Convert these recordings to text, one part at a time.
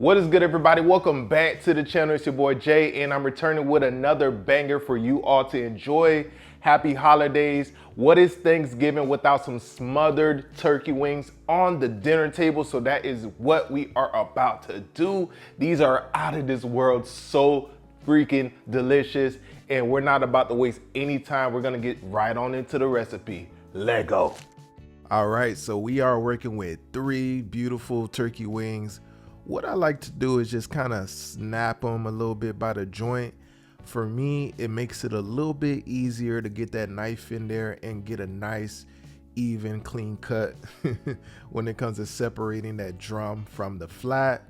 What is good, everybody? Welcome back to the channel. It's your boy Jay, and I'm returning with another banger for you all to enjoy. Happy holidays. What is Thanksgiving without some smothered turkey wings on the dinner table? So that is what we are about to do. These are out of this world, so freaking delicious, and we're not about to waste any time. We're gonna get right on into the recipe. Let go. All right, so we are working with 3 beautiful turkey wings. What I like to do is just kind of snap them a little bit by the joint. For me, it makes it a little bit easier to get that knife in there and get a nice, even, clean cut when it comes to separating that drum from the flat.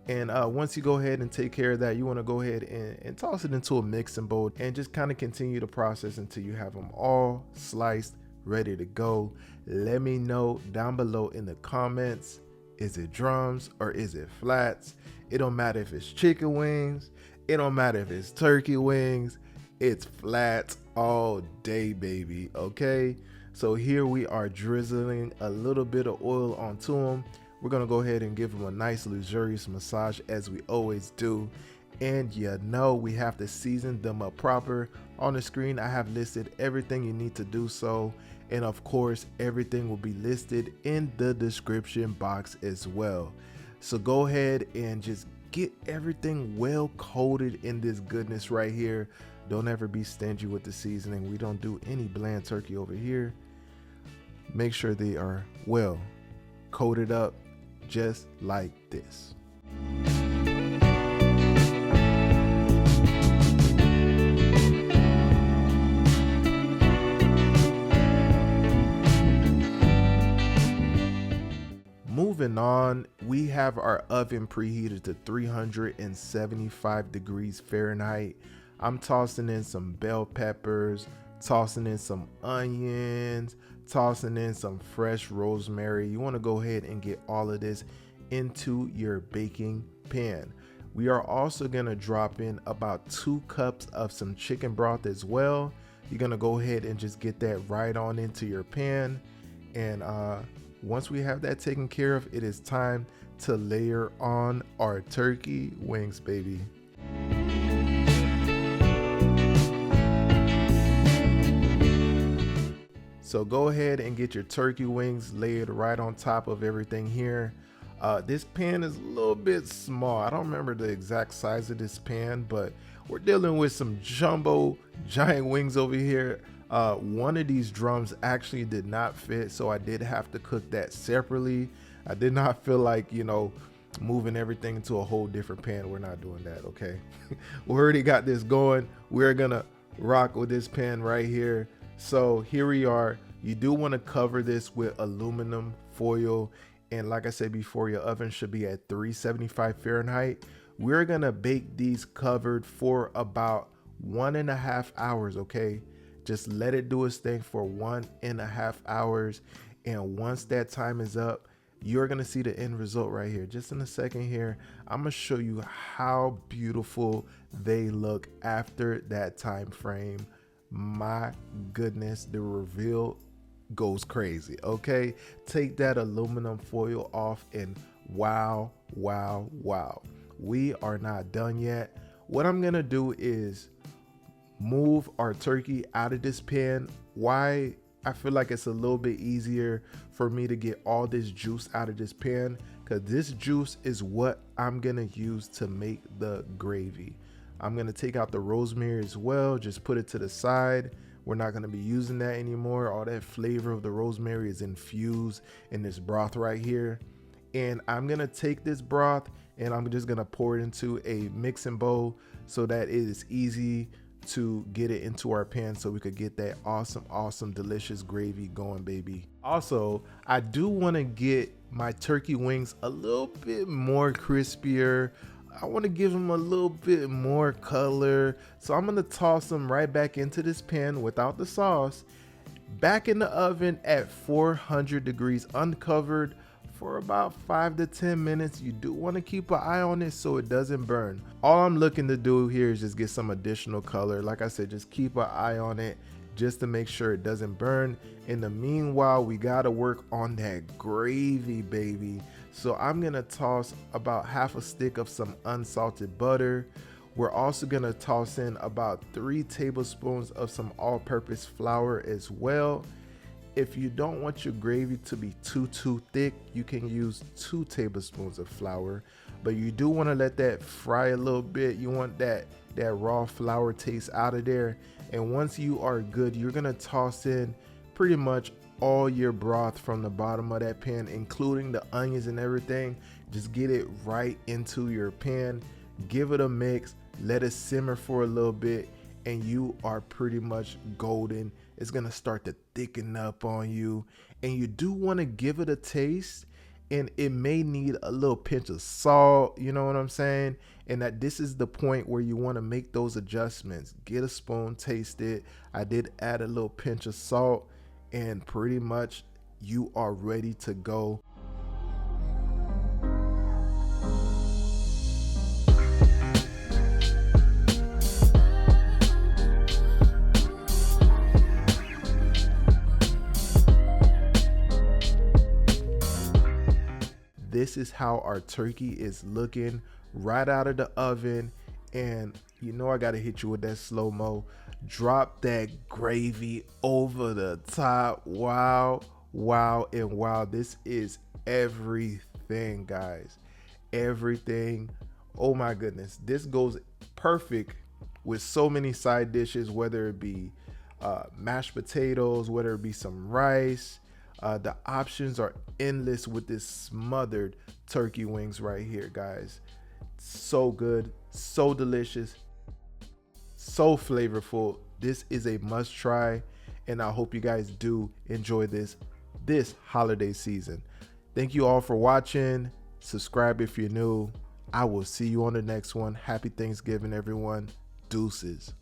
And once you go ahead and take care of that, you want to go ahead and toss it into a mixing bowl and just kind of continue the process until you have them all sliced, ready to go. Let me know down below in the comments. Is it drums or is it flats? It don't matter if it's chicken wings. It don't matter if it's turkey wings. It's flats all day, baby. Okay, so here we are drizzling a little bit of oil onto them. We're gonna go ahead and give them a nice luxurious massage as we always do. And you know we have to season them up proper. On the screen I have listed everything you need to do so, and of course everything will be listed in the description box as well. So go ahead and just get everything well coated in this goodness right here. Don't ever be stingy with the seasoning. We don't do any bland turkey over here. Make sure they are well coated up just like this. Moving on, we have our oven preheated to 375 degrees Fahrenheit. I'm tossing in some bell peppers, tossing in some onions, tossing in some fresh rosemary. You want to go ahead and get all of this into your baking pan. We are also going to drop in about 2 cups of some chicken broth as well. You're going to go ahead and just get that right on into your pan. And once we have that taken care of, it is time to layer on our turkey wings, baby. So go ahead and get your turkey wings layered right on top of everything here. This pan is a little bit small. I don't remember the exact size of this pan, but we're dealing with some jumbo giant wings over here. One of these drums actually did not fit, so I did have to cook that separately. I did not feel like, you know, moving everything into a whole different pan. We're not doing that, okay? We already got this going. We're gonna rock with this pan right here. So here we are. You do want to cover this with aluminum foil, and like I said before, your oven should be at 375 Fahrenheit. We're gonna bake these covered for about 1.5 hours, okay? Just let it do its thing for 1.5 hours. And once that time is up, you're gonna see the end result right here. Just in a second here, I'm gonna show you how beautiful they look after that time frame. My goodness, the reveal goes crazy, okay? Take that aluminum foil off and wow, wow, wow. We are not done yet. What I'm gonna do is move our turkey out of this pan. Why I feel like it's a little bit easier for me to get all this juice out of this pan, because this juice is what I'm gonna use to make the gravy. I'm gonna take out the rosemary as well, just put it to the side. We're not gonna be using that anymore. All that flavor of the rosemary is infused in this broth right here. And I'm gonna take this broth and I'm just gonna pour it into a mixing bowl so that it is easy to get it into our pan so we could get that awesome delicious gravy going, baby. Also, I do want to get my turkey wings a little bit more crispier. I want to give them a little bit more color, so I'm going to toss them right back into this pan without the sauce, back in the oven at 400 degrees uncovered for about 5 to 10 minutes. You do want to keep an eye on it so it doesn't burn. All I'm looking to do here is just get some additional color. Like I said, just keep an eye on it just to make sure it doesn't burn. In the meanwhile, we got to work on that gravy, baby. So I'm gonna toss about half a stick of some unsalted butter. We're also gonna toss in about 3 tablespoons of some all-purpose flour as well. If you don't want your gravy to be too thick, you can use 2 tablespoons of flour, but you do want to let that fry a little bit. You want that raw flour taste out of there. And once you are good, you're gonna toss in pretty much all your broth from the bottom of that pan, including the onions and everything. Just get it right into your pan, give it a mix, let it simmer for a little bit, and you are pretty much golden. It's gonna start to thicken up on you, and you do want to give it a taste, and it may need a little pinch of salt, you know what I'm saying? And that this is the point where you want to make those adjustments. Get a spoon, taste it. I did add a little pinch of salt, and pretty much you are ready to go. This is how our turkey is looking right out of the oven. And you know I gotta hit you with that slow-mo. Drop that gravy over the top. Wow, wow, and wow. This is everything, guys. Everything. Oh my goodness. This goes perfect with so many side dishes, whether it be mashed potatoes, whether it be some rice. The options are endless with this smothered turkey wings right here, guys. So good, so delicious, so flavorful. This is a must try, and I hope you guys do enjoy this holiday season. Thank you all for watching. Subscribe if you're new. I will see you on the next one. Happy Thanksgiving, everyone. Deuces.